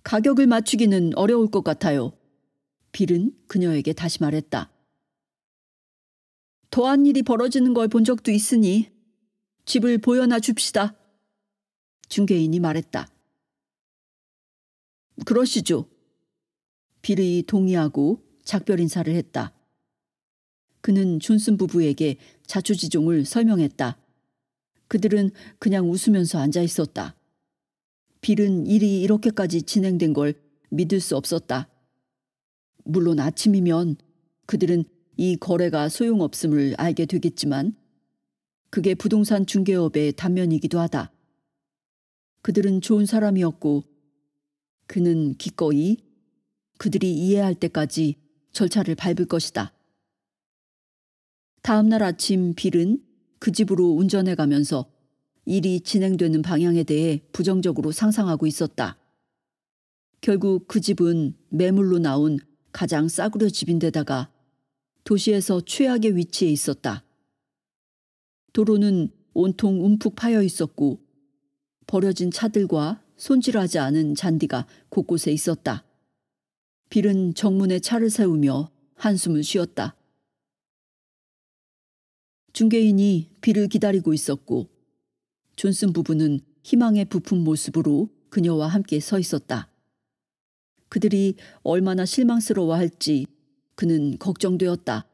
가격을 맞추기는 어려울 것 같아요. 빌은 그녀에게 다시 말했다. 더한 일이 벌어지는 걸 본 적도 있으니 집을 보여놔 줍시다. 중개인이 말했다. 그러시죠. 빌이 동의하고 작별 인사를 했다. 그는 존슨 부부에게 자초지종을 설명했다. 그들은 그냥 웃으면서 앉아 있었다. 빌은 일이 이렇게까지 진행된 걸 믿을 수 없었다. 물론 아침이면 그들은 이 거래가 소용없음을 알게 되겠지만 그게 부동산 중개업의 단면이기도 하다. 그들은 좋은 사람이었고 그는 기꺼이 그들이 이해할 때까지 절차를 밟을 것이다. 다음 날 아침 빌은 그 집으로 운전해 가면서 일이 진행되는 방향에 대해 부정적으로 상상하고 있었다. 결국 그 집은 매물로 나온 가장 싸구려 집인데다가 도시에서 최악의 위치에 있었다. 도로는 온통 움푹 파여 있었고 버려진 차들과 손질하지 않은 잔디가 곳곳에 있었다. 빌은 정문에 차를 세우며 한숨을 쉬었다. 중개인이 빌을 기다리고 있었고 존슨 부부는 희망에 부푼 모습으로 그녀와 함께 서 있었다. 그들이 얼마나 실망스러워할지 그는 걱정되었다.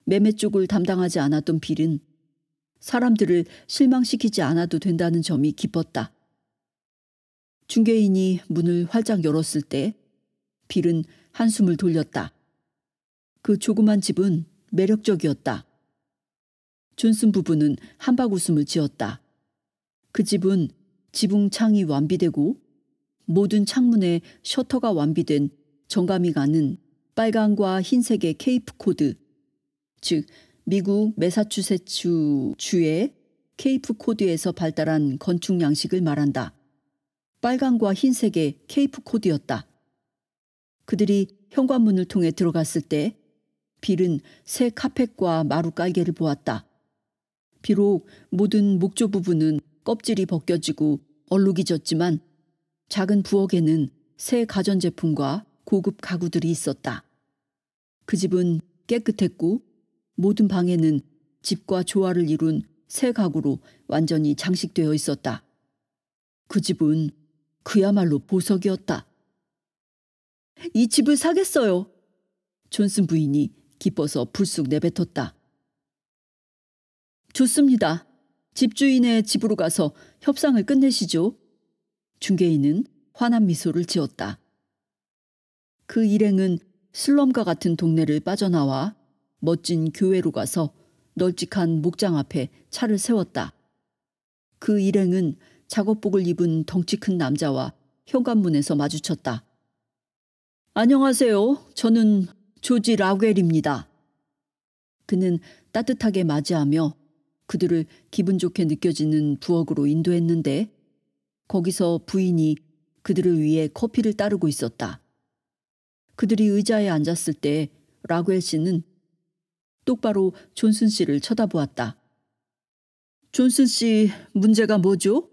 매매 쪽을 담당하지 않았던 빌은 사람들을 실망시키지 않아도 된다는 점이 기뻤다. 중개인이 문을 활짝 열었을 때 빌은 한숨을 돌렸다. 그 조그만 집은 매력적이었다. 존슨 부부는 한박웃음을 지었다. 그 집은 지붕 창이 완비되고 모든 창문에 셔터가 완비된 정감이 가는 빨강과 흰색의 케이프 코드, 즉 미국 매사추세츠 주의 케이프 코드에서 발달한 건축 양식을 말한다. 빨강과 흰색의 케이프 코드였다. 그들이 현관문을 통해 들어갔을 때 빌은 새 카펫과 마루 깔개를 보았다. 비록 모든 목조 부분은 껍질이 벗겨지고 얼룩이 졌지만 작은 부엌에는 새 가전제품과 고급 가구들이 있었다. 그 집은 깨끗했고 모든 방에는 집과 조화를 이룬 새 가구로 완전히 장식되어 있었다. 그 집은 그야말로 보석이었다. 이 집을 사겠어요. 존슨 부인이 기뻐서 불쑥 내뱉었다. 좋습니다. 집주인의 집으로 가서 협상을 끝내시죠. 중개인은 환한 미소를 지었다. 그 일행은 슬럼과 같은 동네를 빠져나와 멋진 교회로 가서 널찍한 목장 앞에 차를 세웠다. 그 일행은 작업복을 입은 덩치 큰 남자와 현관문에서 마주쳤다. 안녕하세요. 저는 조지 라웰입니다. 그는 따뜻하게 맞이하며 그들을 기분 좋게 느껴지는 부엌으로 인도했는데 거기서 부인이 그들을 위해 커피를 따르고 있었다. 그들이 의자에 앉았을 때 라구엘 씨는 똑바로 존슨 씨를 쳐다보았다. 존슨 씨, 문제가 뭐죠?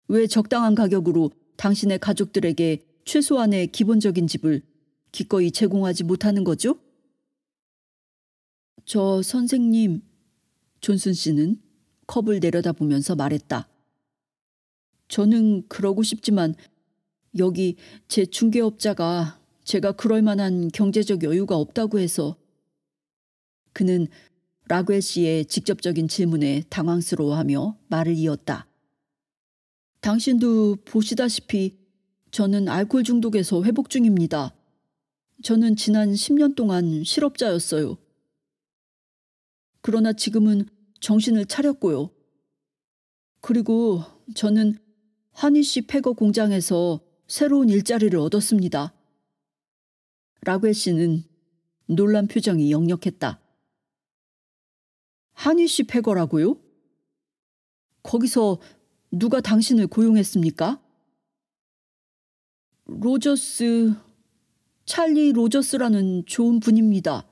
왜 적당한 가격으로 당신의 가족들에게 최소한의 기본적인 집을 기꺼이 제공하지 못하는 거죠? 저 선생님, 존슨 씨는 컵을 내려다보면서 말했다. 저는 그러고 싶지만 여기 제 중개업자가 제가 그럴 만한 경제적 여유가 없다고 해서. 그는 라구엘 씨의 직접적인 질문에 당황스러워하며 말을 이었다. 당신도 보시다시피 저는 알코올 중독에서 회복 중입니다. 저는 지난 10년 동안 실업자였어요. 그러나 지금은 정신을 차렸고요. 그리고 저는 하니시 폐거 공장에서 새로운 일자리를 얻었습니다. 라구엘 씨는 놀란 표정이 역력했다. 하니시 폐거라고요? 거기서 누가 당신을 고용했습니까? 찰리 로저스라는 좋은 분입니다.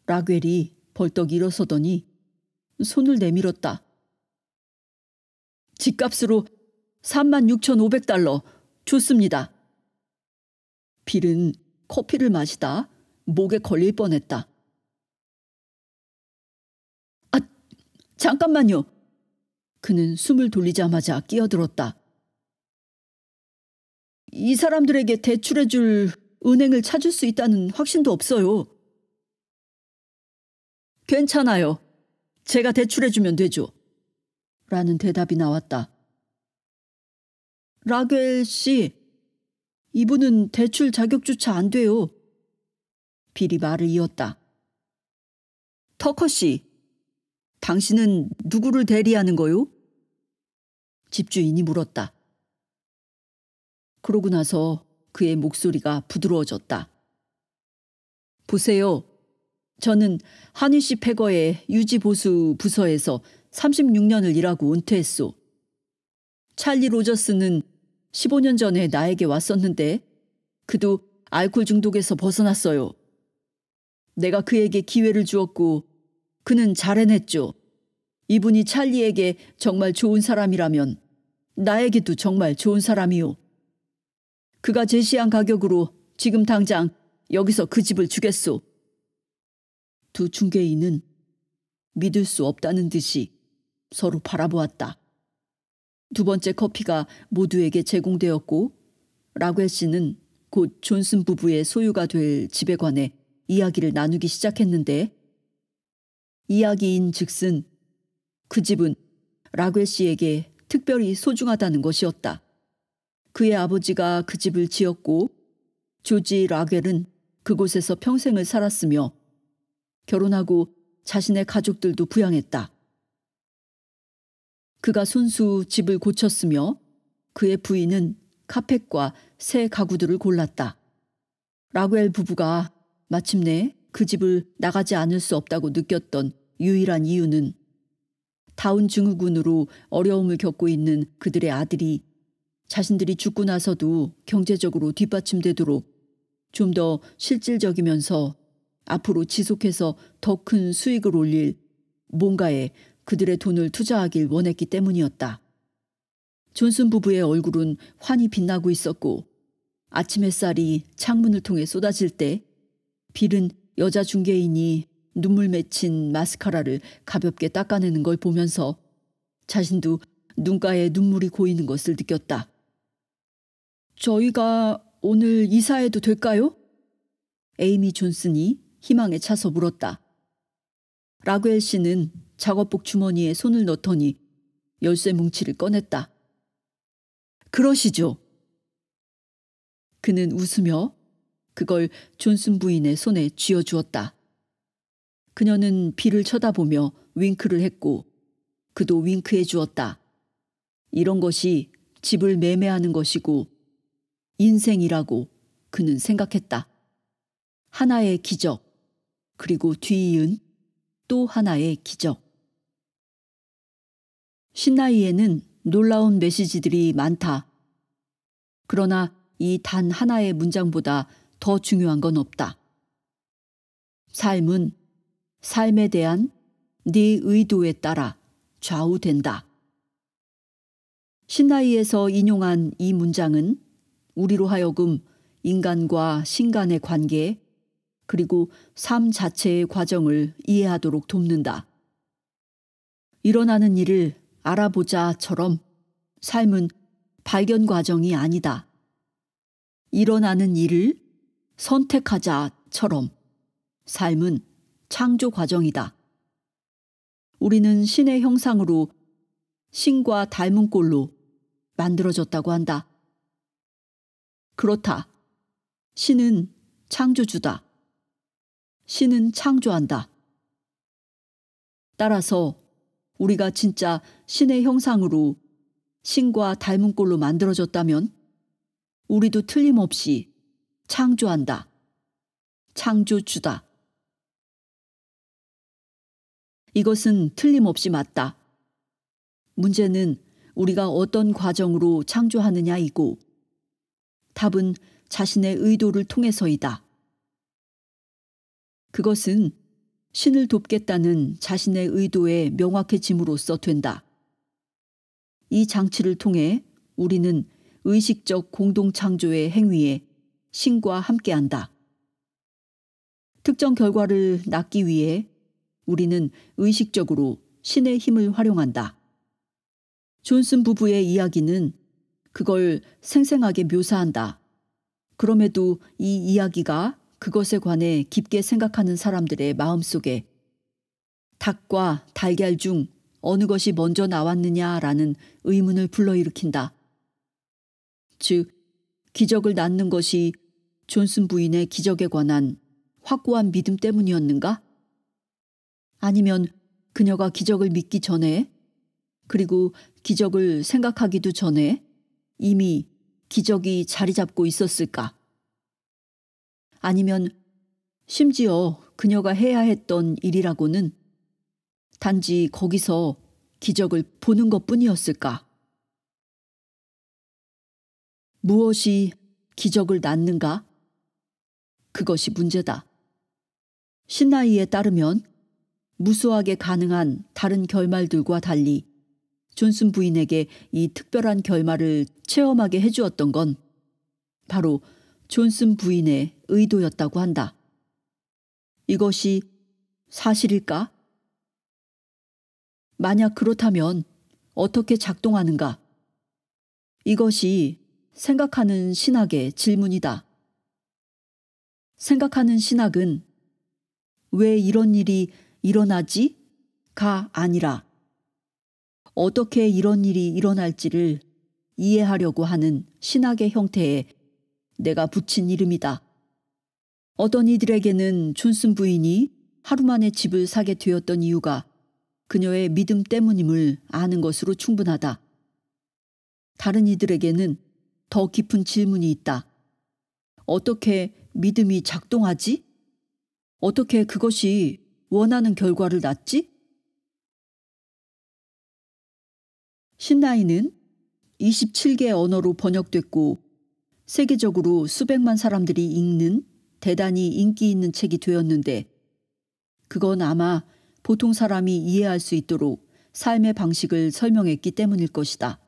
라구엘이 벌떡 일어서더니 손을 내밀었다. 집값으로 36,500달러 좋습니다. 빌은 커피를 마시다 목에 걸릴 뻔했다. 아, 잠깐만요. 그는 숨을 돌리자마자 끼어들었다. 이 사람들에게 대출해줄 은행을 찾을 수 있다는 확신도 없어요. 괜찮아요. 제가 대출해주면 되죠. 라는 대답이 나왔다. 라구엘 씨, 이분은 대출 자격조차 안 돼요. 빌이 말을 이었다. 터커 씨, 당신은 누구를 대리하는 거요? 집주인이 물었다. 그러고 나서 그의 목소리가 부드러워졌다. 보세요. 저는 하니시 폐거의 유지보수 부서에서 36년을 일하고 은퇴했소. 찰리 로저스는 15년 전에 나에게 왔었는데 그도 알코올 중독에서 벗어났어요. 내가 그에게 기회를 주었고 그는 잘 해냈죠. 이분이 찰리에게 정말 좋은 사람이라면 나에게도 정말 좋은 사람이요. 그가 제시한 가격으로 지금 당장 여기서 그 집을 주겠소. 두 중개인은 믿을 수 없다는 듯이 서로 바라보았다. 두 번째 커피가 모두에게 제공되었고 라구엘 씨는 곧 존슨 부부의 소유가 될 집에 관해 이야기를 나누기 시작했는데 이야기인 즉슨 그 집은 라구엘 씨에게 특별히 소중하다는 것이었다. 그의 아버지가 그 집을 지었고 조지 라구엘은 그곳에서 평생을 살았으며 결혼하고 자신의 가족들도 부양했다. 그가 손수 집을 고쳤으며 그의 부인은 카펫과 새 가구들을 골랐다. 라구엘 부부가 마침내 그 집을 나가지 않을 수 없다고 느꼈던 유일한 이유는 다운 증후군으로 어려움을 겪고 있는 그들의 아들이 자신들이 죽고 나서도 경제적으로 뒷받침되도록 좀 더 실질적이면서 앞으로 지속해서 더 큰 수익을 올릴 뭔가에 그들의 돈을 투자하길 원했기 때문이었다. 존슨 부부의 얼굴은 환히 빛나고 있었고 아침 햇살이 창문을 통해 쏟아질 때 빌은 여자 중개인이 눈물 맺힌 마스카라를 가볍게 닦아내는 걸 보면서 자신도 눈가에 눈물이 고이는 것을 느꼈다. 저희가 오늘 이사해도 될까요? 에이미 존슨이 희망에 차서 물었다. 라구엘 씨는 작업복 주머니에 손을 넣더니 열쇠 뭉치를 꺼냈다. 그러시죠. 그는 웃으며 그걸 존슨 부인의 손에 쥐어주었다. 그녀는 빌을 쳐다보며 윙크를 했고 그도 윙크해 주었다. 이런 것이 집을 매매하는 것이고 인생이라고 그는 생각했다. 하나의 기적, 그리고 뒤이은 또 하나의 기적. 신나이에는 놀라운 메시지들이 많다. 그러나 이 단 하나의 문장보다 더 중요한 건 없다. 삶은 삶에 대한 네 의도에 따라 좌우된다. 신나이에서 인용한 이 문장은 우리로 하여금 인간과 신간의 관계 그리고 삶 자체의 과정을 이해하도록 돕는다. 일어나는 일을 알아보자처럼 삶은 발견 과정이 아니다. 일어나는 일을 선택하자처럼 삶은 창조 과정이다. 우리는 신의 형상으로 신과 닮은 꼴로 만들어졌다고 한다. 그렇다. 신은 창조주다. 신은 창조한다. 따라서 우리가 진짜 신의 형상으로 신과 닮은 꼴로 만들어졌다면 우리도 틀림없이 창조한다. 창조주다. 이것은 틀림없이 맞다. 문제는 우리가 어떤 과정으로 창조하느냐이고 답은 자신의 의도를 통해서이다. 그것은 신을 돕겠다는 자신의 의도에 명확해짐으로써 된다. 이 장치를 통해 우리는 의식적 공동창조의 행위에 신과 함께한다. 특정 결과를 낳기 위해 우리는 의식적으로 신의 힘을 활용한다. 존슨 부부의 이야기는 그걸 생생하게 묘사한다. 그럼에도 이 이야기가 그것에 관해 깊게 생각하는 사람들의 마음속에 닭과 달걀 중 어느 것이 먼저 나왔느냐라는 의문을 불러일으킨다. 즉, 기적을 낳는 것이 존슨 부인의 기적에 관한 확고한 믿음 때문이었는가? 아니면 그녀가 기적을 믿기 전에 그리고 기적을 생각하기도 전에 이미 기적이 자리 잡고 있었을까? 아니면 심지어 그녀가 해야 했던 일이라고는 단지 거기서 기적을 보는 것뿐이었을까? 무엇이 기적을 낳는가? 그것이 문제다. 신나이에 따르면 무수하게 가능한 다른 결말들과 달리 존슨 부인에게 이 특별한 결말을 체험하게 해주었던 건 바로 존슨 부인의 의도였다고 한다. 이것이 사실일까? 만약 그렇다면 어떻게 작동하는가? 이것이 생각하는 신학의 질문이다. 생각하는 신학은 왜 이런 일이 일어나지?가 아니라 어떻게 이런 일이 일어날지를 이해하려고 하는 신학의 형태에 내가 붙인 이름이다. 어떤 이들에게는 존슨 부인이 하루 만에 집을 사게 되었던 이유가 그녀의 믿음 때문임을 아는 것으로 충분하다. 다른 이들에게는 더 깊은 질문이 있다. 어떻게 믿음이 작동하지? 어떻게 그것이 원하는 결과를 낳지? 신나이는 27개 언어로 번역됐고 세계적으로 수백만 사람들이 읽는 대단히 인기 있는 책이 되었는데 그건 아마 보통 사람이 이해할 수 있도록 삶의 방식을 설명했기 때문일 것이다.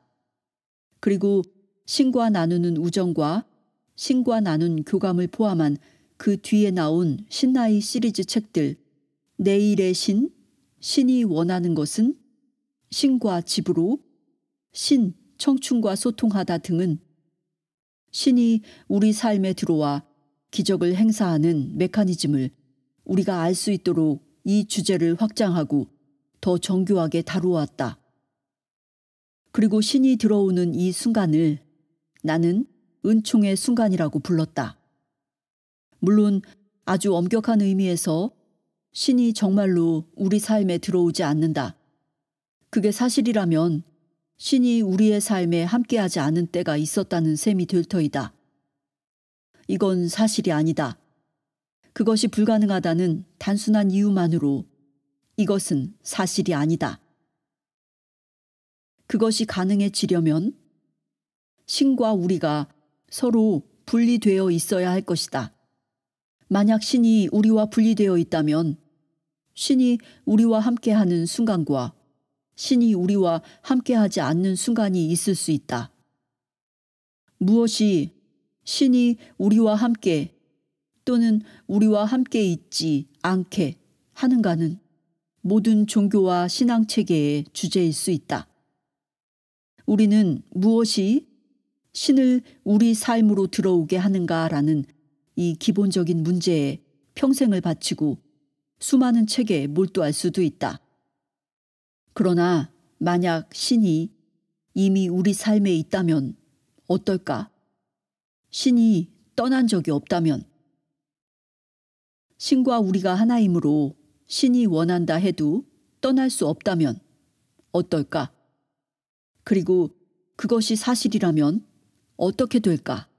그리고 신과 나누는 우정과 신과 나눈 교감을 포함한 그 뒤에 나온 신나이 시리즈 책들 내일의 신, 신이 원하는 것은, 신과 집으로, 신, 청춘과 소통하다 등은 신이 우리 삶에 들어와 기적을 행사하는 메커니즘을 우리가 알 수 있도록 이 주제를 확장하고 더 정교하게 다루어왔다. 그리고 신이 들어오는 이 순간을 나는 은총의 순간이라고 불렀다. 물론 아주 엄격한 의미에서 신이 정말로 우리 삶에 들어오지 않는다. 그게 사실이라면 신이 우리의 삶에 함께하지 않은 때가 있었다는 셈이 될 터이다. 이건 사실이 아니다. 그것이 불가능하다는 단순한 이유만으로 이것은 사실이 아니다. 그것이 가능해지려면 신과 우리가 서로 분리되어 있어야 할 것이다. 만약 신이 우리와 분리되어 있다면 신이 우리와 함께하는 순간과 신이 우리와 함께하지 않는 순간이 있을 수 있다. 무엇이 신이 우리와 함께 또는 우리와 함께 있지 않게 하는가는 모든 종교와 신앙 체계의 주제일 수 있다. 우리는 무엇이 신을 우리 삶으로 들어오게 하는가라는 이 기본적인 문제에 평생을 바치고 수많은 책에 몰두할 수도 있다. 그러나 만약 신이 이미 우리 삶에 있다면 어떨까? 신이 떠난 적이 없다면, 신과 우리가 하나이므로 신이 원한다 해도 떠날 수 없다면 어떨까? 그리고 그것이 사실이라면 어떻게 될까?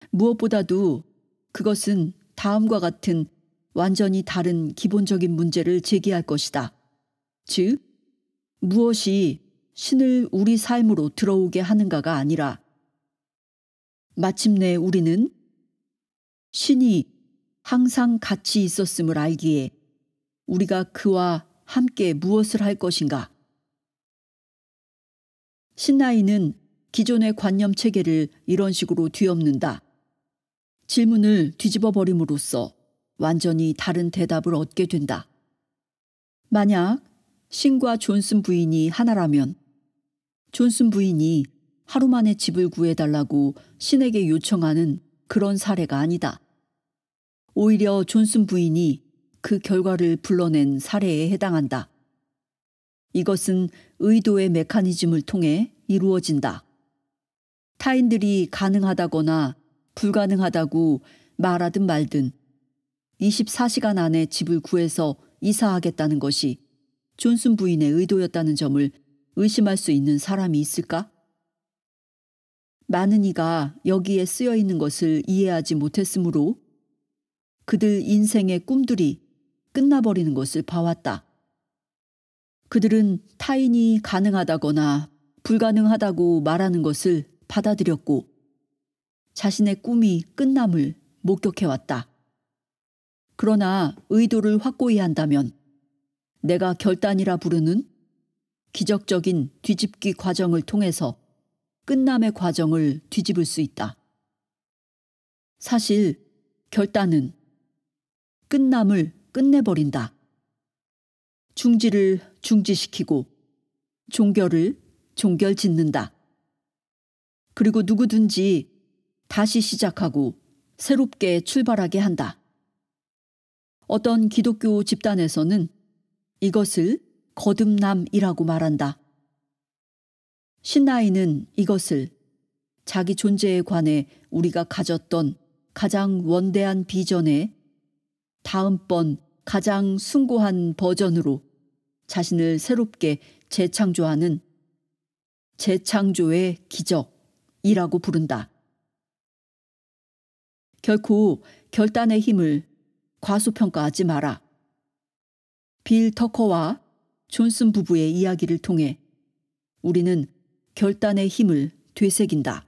무엇보다도 그것은 다음과 같은 완전히 다른 기본적인 문제를 제기할 것이다. 즉, 무엇이 신을 우리 삶으로 들어오게 하는가가 아니라 마침내 우리는 신이 항상 같이 있었음을 알기에 우리가 그와 함께 무엇을 할 것인가? 신라인은 기존의 관념 체계를 이런 식으로 뒤엎는다. 질문을 뒤집어 버림으로써 완전히 다른 대답을 얻게 된다. 만약 신과 존슨 부인이 하나라면 존슨 부인이 하루 만에 집을 구해달라고 신에게 요청하는 그런 사례가 아니다. 오히려 존슨 부인이 그 결과를 불러낸 사례에 해당한다. 이것은 의도의 메커니즘을 통해 이루어진다. 타인들이 가능하다거나 불가능하다고 말하든 말든 24시간 안에 집을 구해서 이사하겠다는 것이 존슨 부인의 의도였다는 점을 의심할 수 있는 사람이 있을까? 많은 이가 여기에 쓰여 있는 것을 이해하지 못했으므로 그들 인생의 꿈들이 끝나버리는 것을 봐왔다. 그들은 타인이 가능하다거나 불가능하다고 말하는 것을 받아들였고 자신의 꿈이 끝남을 목격해왔다. 그러나 의도를 확고히 한다면 내가 결단이라 부르는 기적적인 뒤집기 과정을 통해서 끝남의 과정을 뒤집을 수 있다. 사실 결단은 끝남을 끝내버린다. 중지를 중지시키고 종결을 종결짓는다. 그리고 누구든지 다시 시작하고 새롭게 출발하게 한다. 어떤 기독교 집단에서는 이것을 거듭남이라고 말한다. 신라인은 이것을 자기 존재에 관해 우리가 가졌던 가장 원대한 비전의 다음번 가장 숭고한 버전으로 자신을 새롭게 재창조하는 재창조의 기적이라고 부른다. 결코 결단의 힘을 과소평가하지 마라. 빌 터커와 존슨 부부의 이야기를 통해 우리는 결단의 힘을 되새긴다.